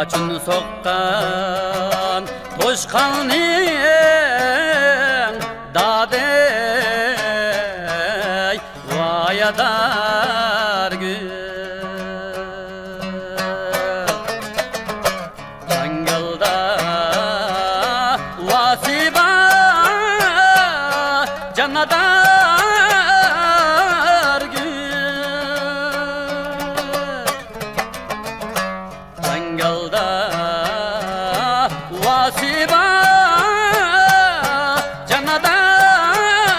Açın soqqan toşqanın dadey vayadar gün Jangalda vasiba canadar gün Jangalda vasiba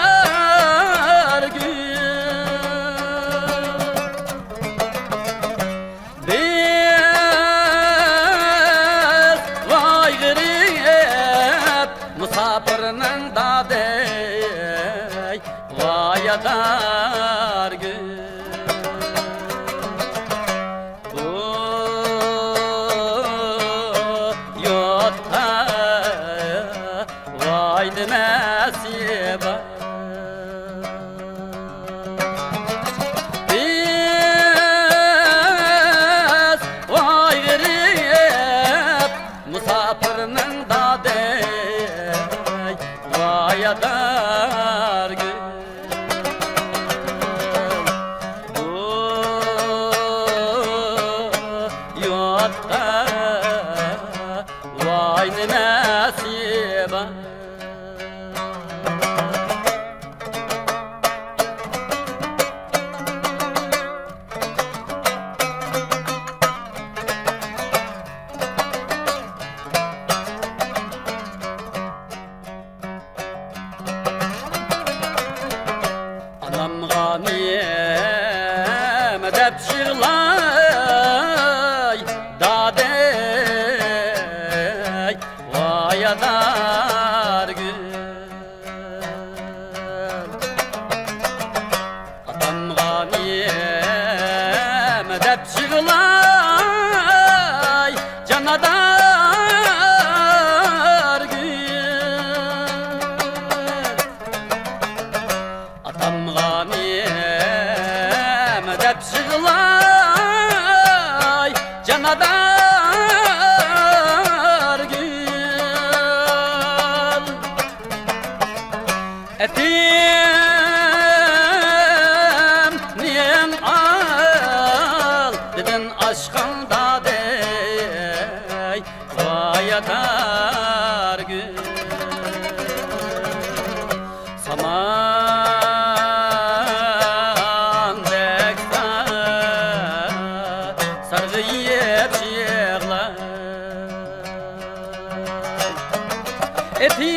canadar gün bir vay gırip musafirinin dadey vayadar gün Vay nasiba biz vay gırip musafirinin dadey vayadar gün bu yotta vay nasiba Anam ghaniyem deb şirlay dadey vayadar gün Atam ghaniyem deb şirlay canadar gün Atam ghaniyem deb şirlay canadar gün Etim niyen al dedin aşkın dadey vayadar gün Saman deksa sargıyet yığlar Etim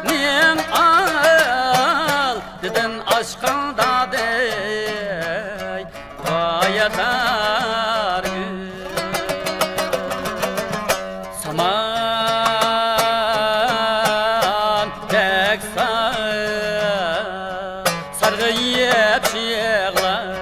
niyen al dedin aşkın dadey vayadar gün Saman deksa sargıyet yığlar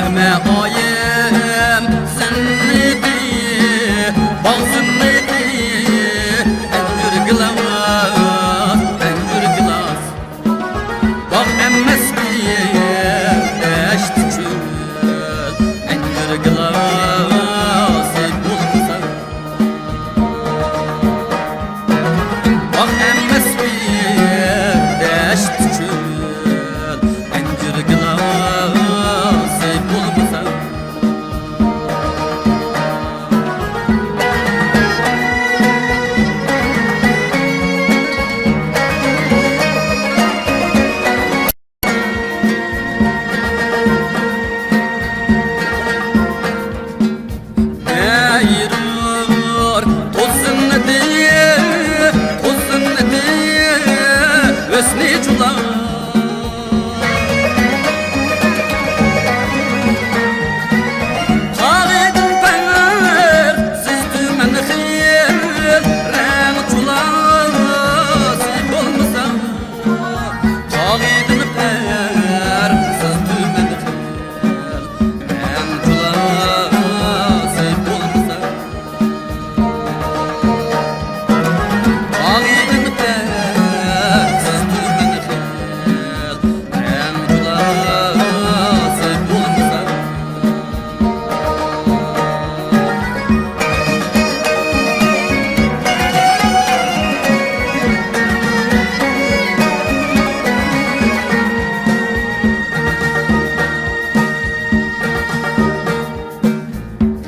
Sevme oyim zinnedi Bal zinnedi Encür glas Bak emmes bir eşti çül Encür glas ey bulmasa Bak emmes bir eşti çül Encür glas ey bulmasa Eğrir tozun diye Vesni cula Halidin penger siz dümen khir Ren cula siz olmasa Halidin penger siz dümen khir Ren cula siz olmasa Halidin penger siz dümen khir Ren cula siz olmasa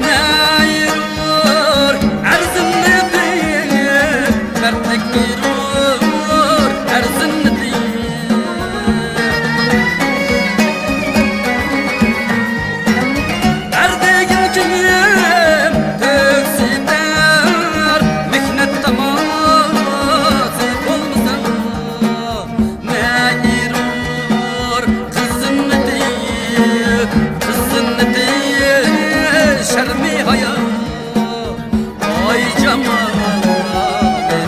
Nayır erzin diye Mertek mirur erzin diye Erdegin kim töksiter Mihnet tamazı olmasa Nayır kızın diye Şermi hayal Ay camal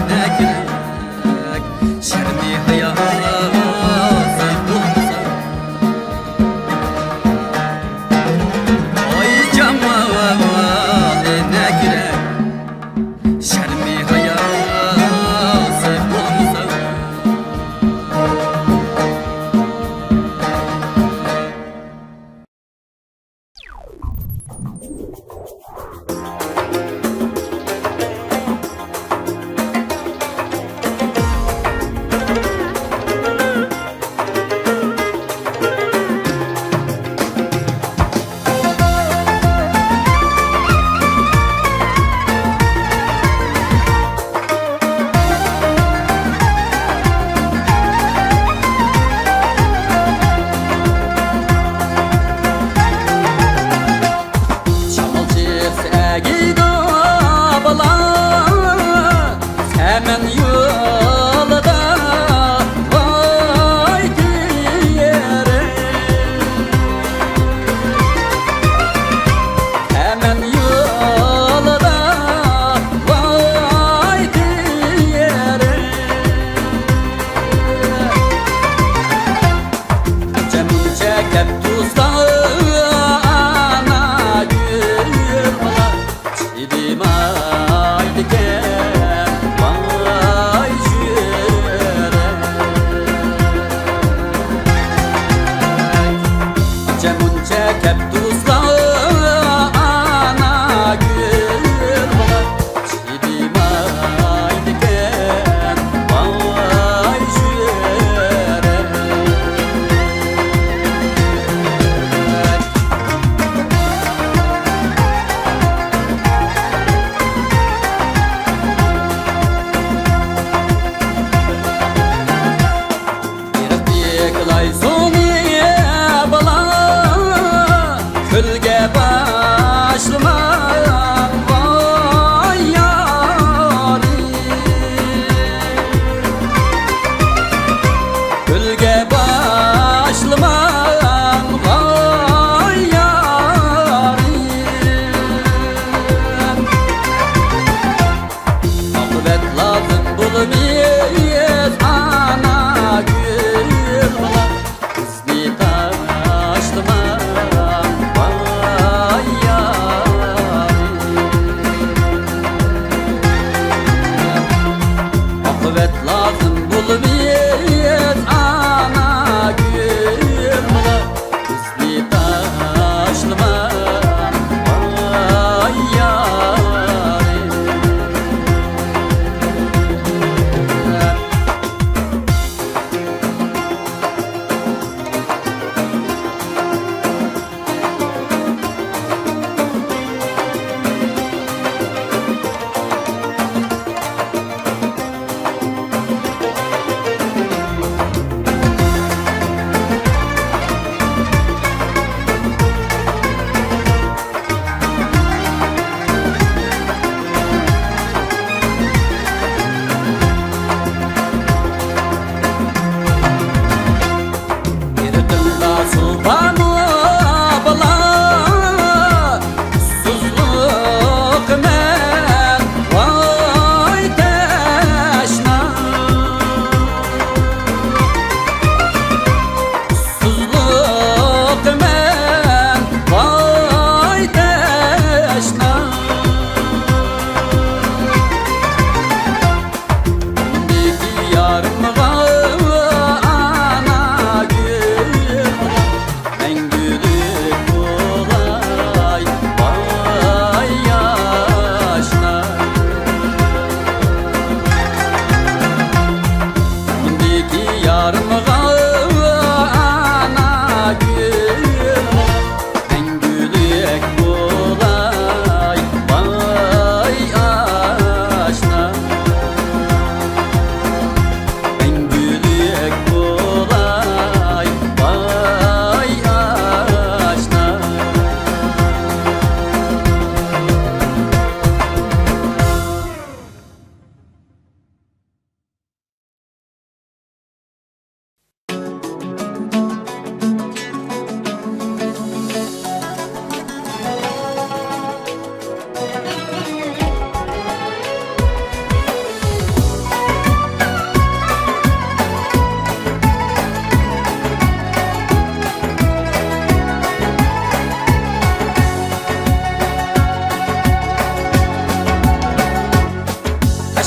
ne gerek Şermi hayal sen bulmasa Ay camal ne gerek Şermi hayal sen bulmasa Şamal çirse gida bala Hemen yolda vay diyere Hemen yolda vay diyere Cemil çekip tuzlarına gül bala Çiğdim aydıken vay jüre Cemil çekip tuzlarına gül bala Çiğdim aydıken vay jüre Kılay soniye bala Külge başlama vay yari Külge başlama vay yari Akıbet lazım bulmayız ana gül bala Kızlı taşlıma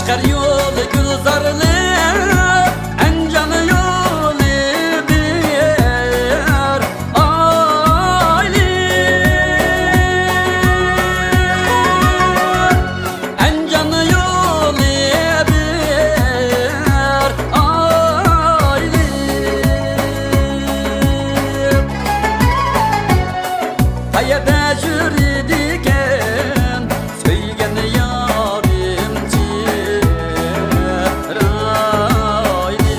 Kaşgar yolu gülzarlı en canı yolu bir aile en canı yolu bir aile hayata jüridiken söygen yarimci rayli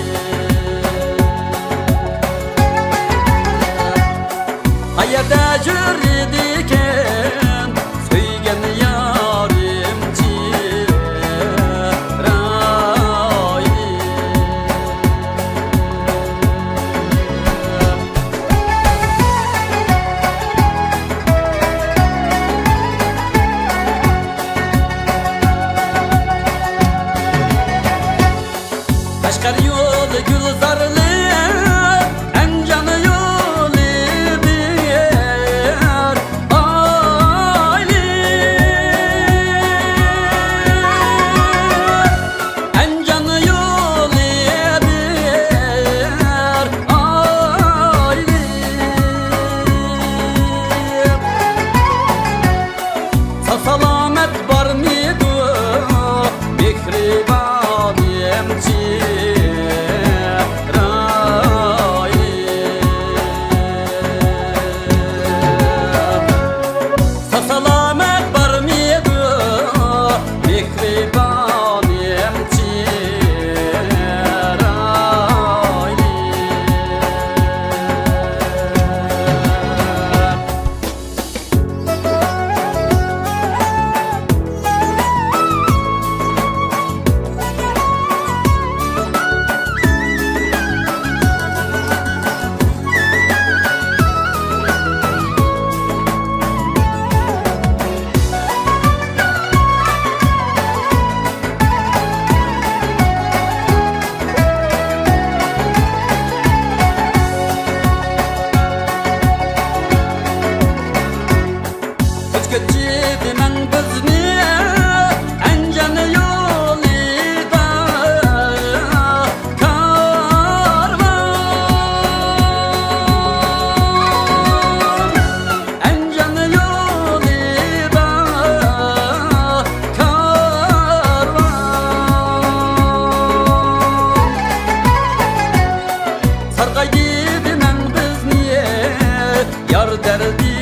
hayata jüridiken söygen yarimci rayli Kaşgar yolu gülzarlı en canı yolu bir aile en canı yolu bir aile selamet var mıydı mihriban yemci selamet var mıydı mihriban yemci Geçirdimen bizni en canı yolida karvan en canı yolida karvan sargaydimen bizni yar derdi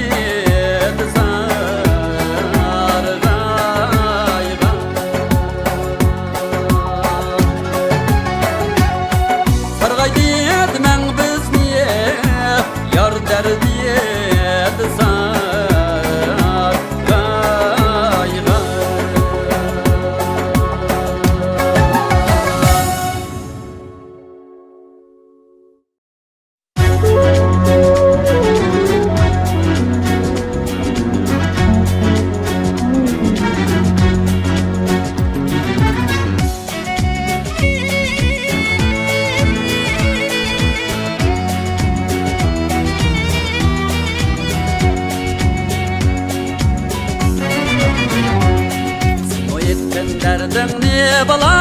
derdim ne bala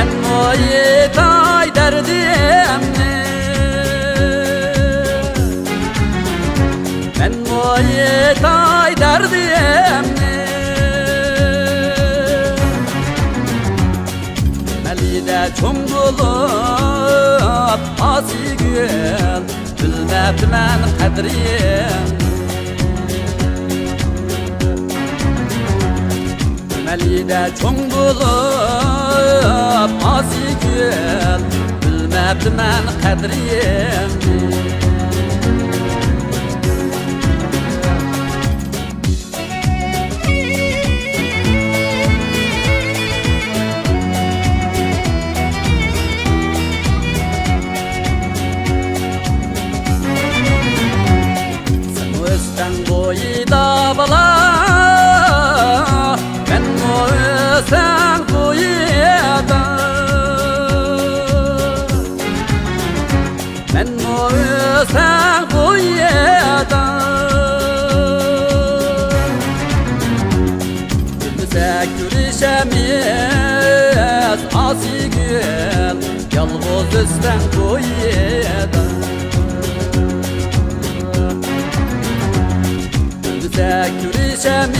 en moyetay derdim ne en moyetay derdim ne melide çombulup asigül bilmebdimen kadriyem melide çoğ bulup asigül bilmebdimen kadriyemni sen o'stan bo'yida bala sen koyada men üstten koyeda Bize kürüşemiz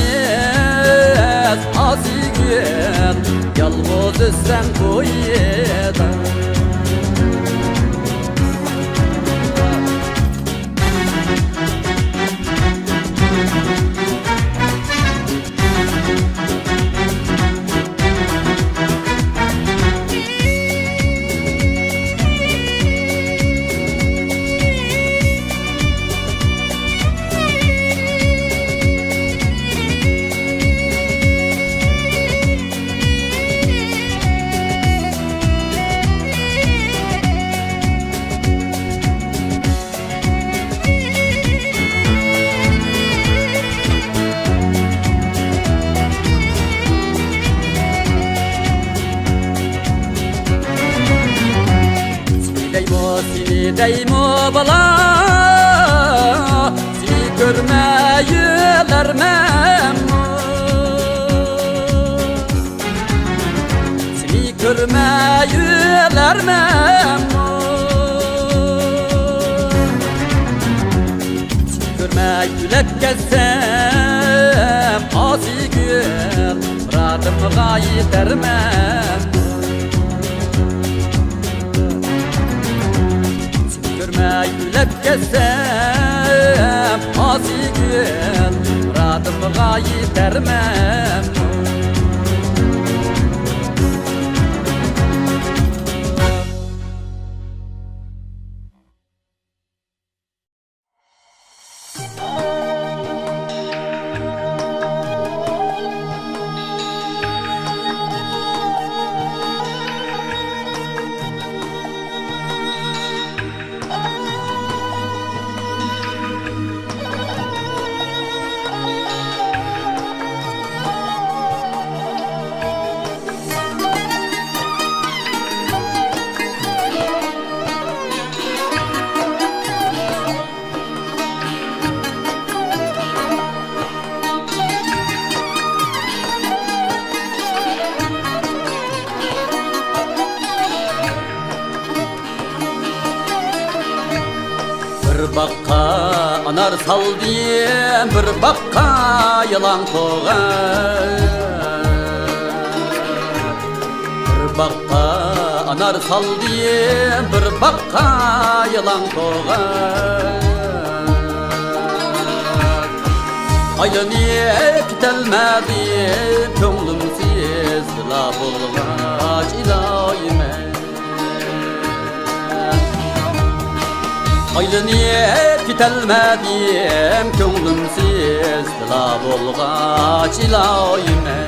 azigün Yalnız üstten koyeda Deymo bala Seni görmeyüler memnun Seni görmeyüler memnun Seni görmeyüler gezsem Asi gün Radım gayet dermem Görmeyülep gezsem azigün Radım gayet dermem Bir bakka anar sal diyem Bir bakka yılan koğar Bir bakka anar sal diyem Bir bakka yılan koğar Aylı niye kitelmedim Könglim sizla bulgaç ilayime Aylı niyet kitelmedim Könglim sizla bulgaç ilayime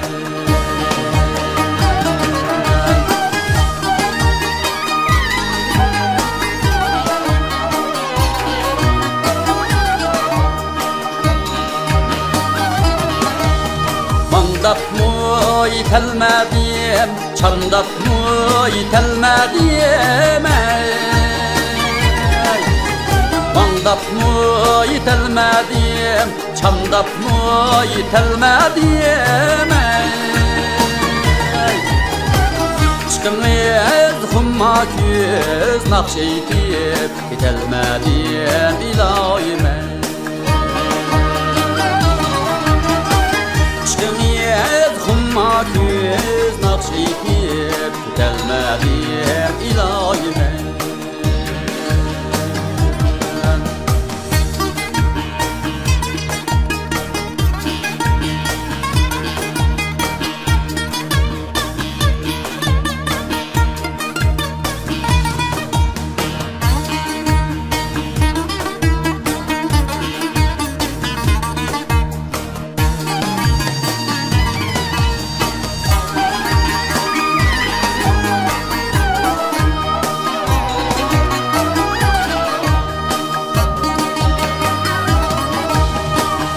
Mandap mı itelmedim Çandap mı itelmedim Mandap mı itelmedim Çandap mı itelmedim Çıkımız humma küz Nakşeytip itelmedim ilayime Çıkımız humma küz Nakşeytip itelmedim ilayime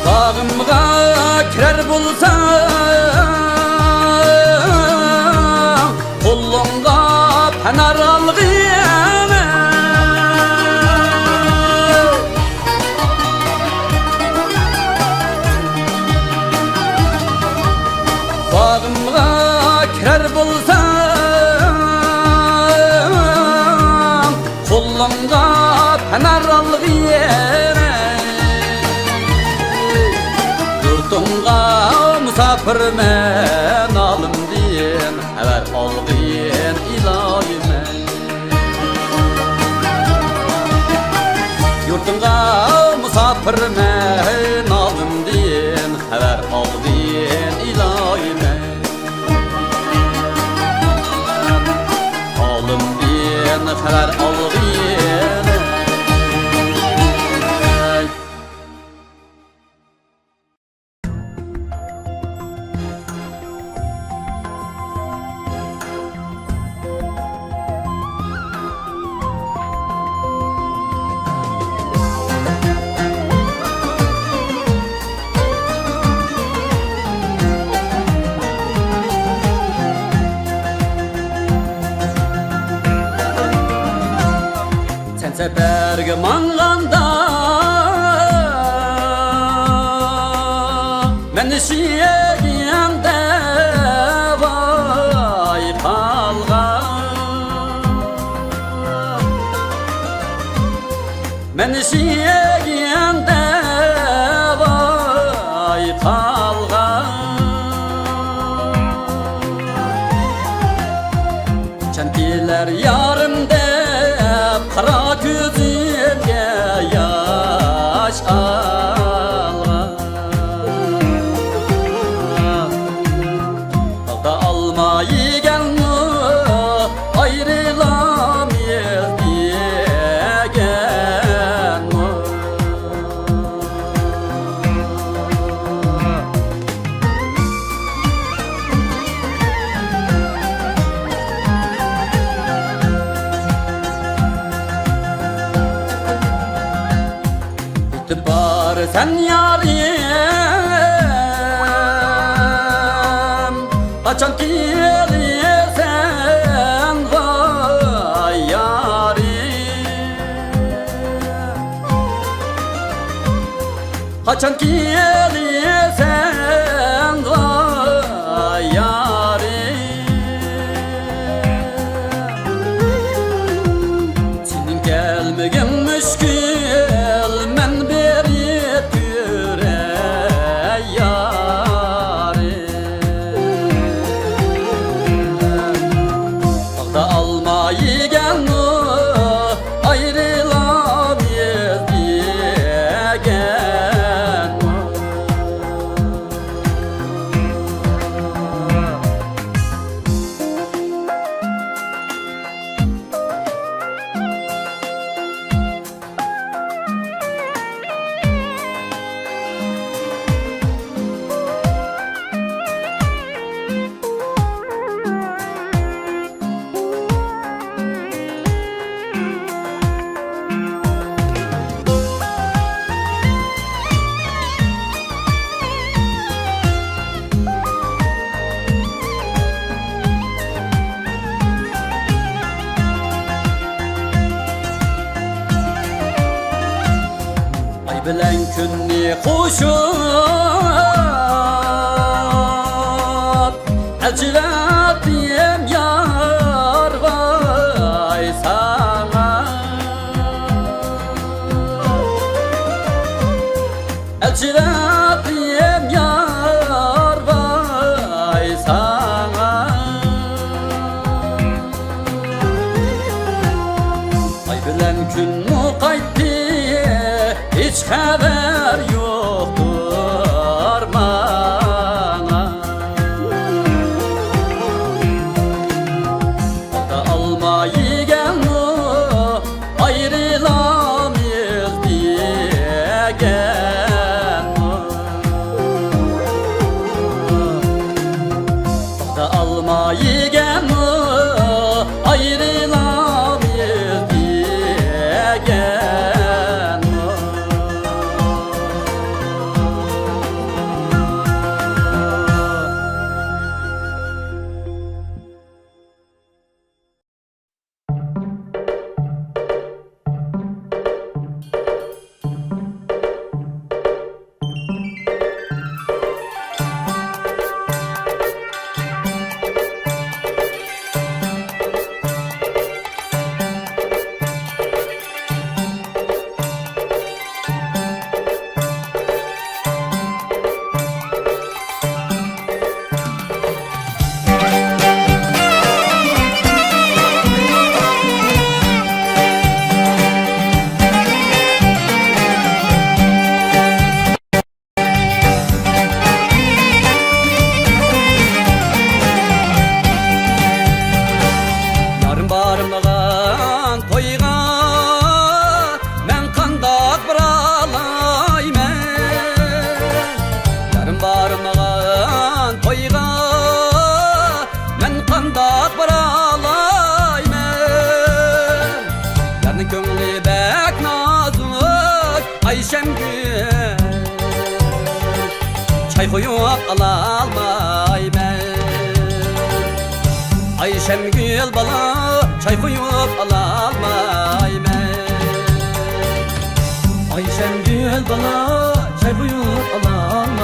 Bağımga kirer bulsam Kullumga penar algıyana Bağımga kirer bulsam yolunda penar algıyere yurtumga musafir men alım diyen haber algıyen ilayime yurtumga musafir men alım diyen haber algıyen ilayime alım diyen haber algıyen seferge manganda men şiyegende vay kalgan men şiyegende vay kalgan çentiler yarımda kara gözümge yaş algan Dağda almayı gelme ayrılamayız diyegen Bar sen yarim Kaçan gelirsen vay yarim Kaçan gelirsen vay yarim Senin gelmegin müşkül almayı gelme ayrılamayız diyegen bilen künni kuşup elçiler diyem yar vay sana elçiler diyem yar vay sana ay bilen gün mu kaytti hiç haber yoktur bana Da almayı gelme ayrılamayız diyegen Da almayı gelme ayrılamayız diyegen Ayşemgül çay koyup alalmayman Ayşemgül bala çay koyup alalmayman Ayşemgül bala çay koyup alalmayman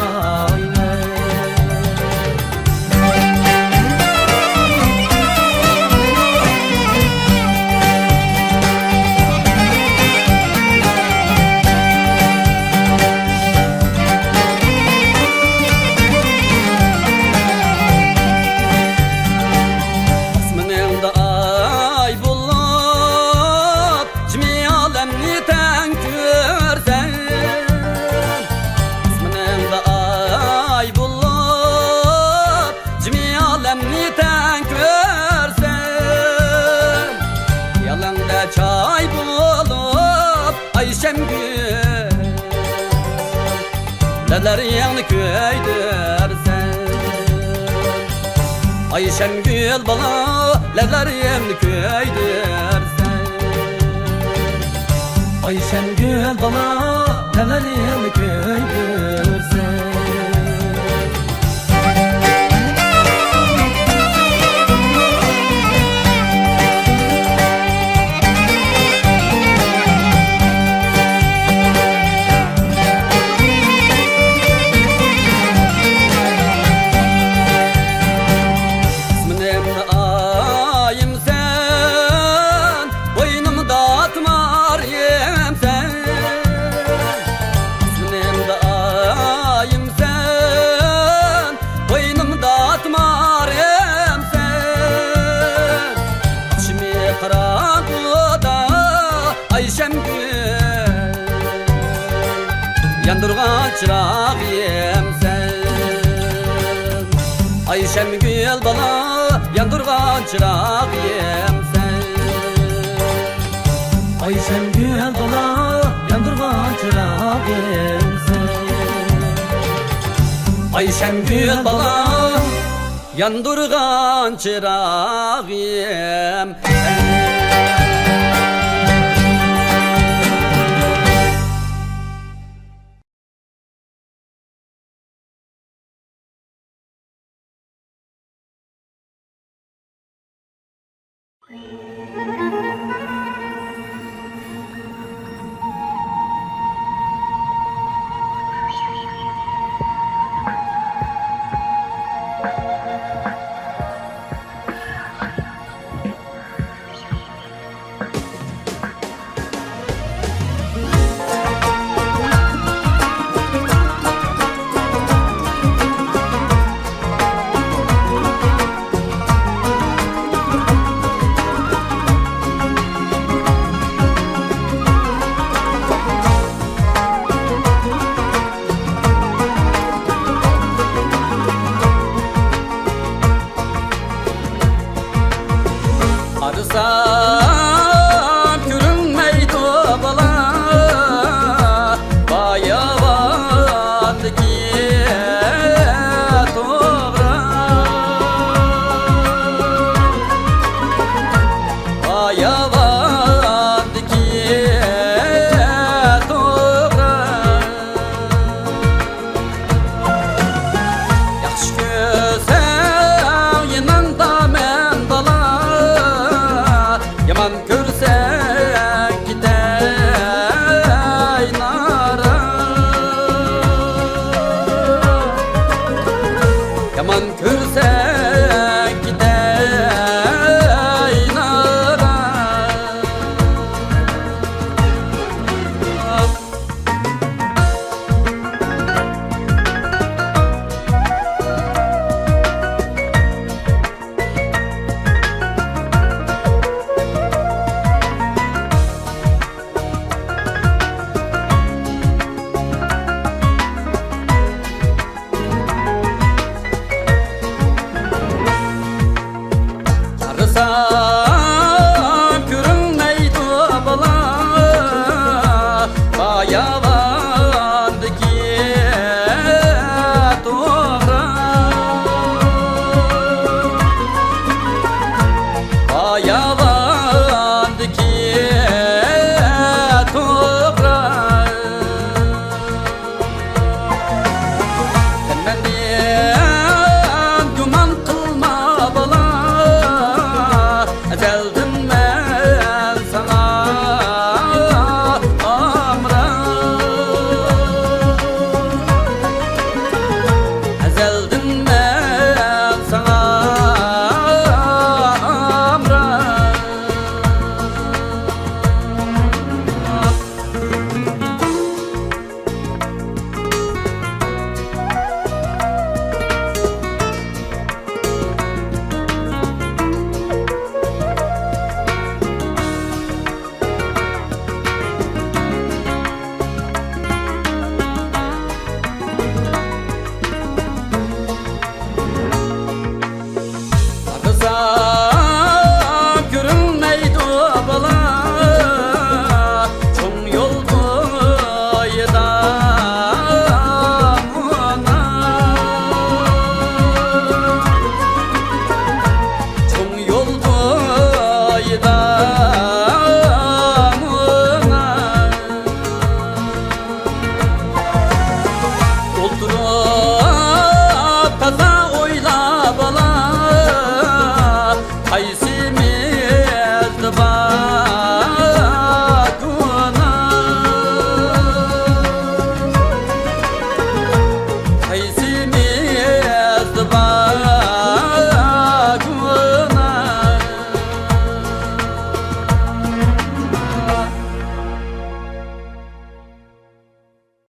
Çay bulup Ayşemgül neler yanı köydersen Ayşemgül bana neler yanı köydersen Ayşemgül bana neler yanı köydersen Yandırgan çırağım sen Ayşemgül bana yandırgan çırağım sen Ayşemgül bana yandırgan çırağım sen Ayşemgül bana yandırgan çırağım sen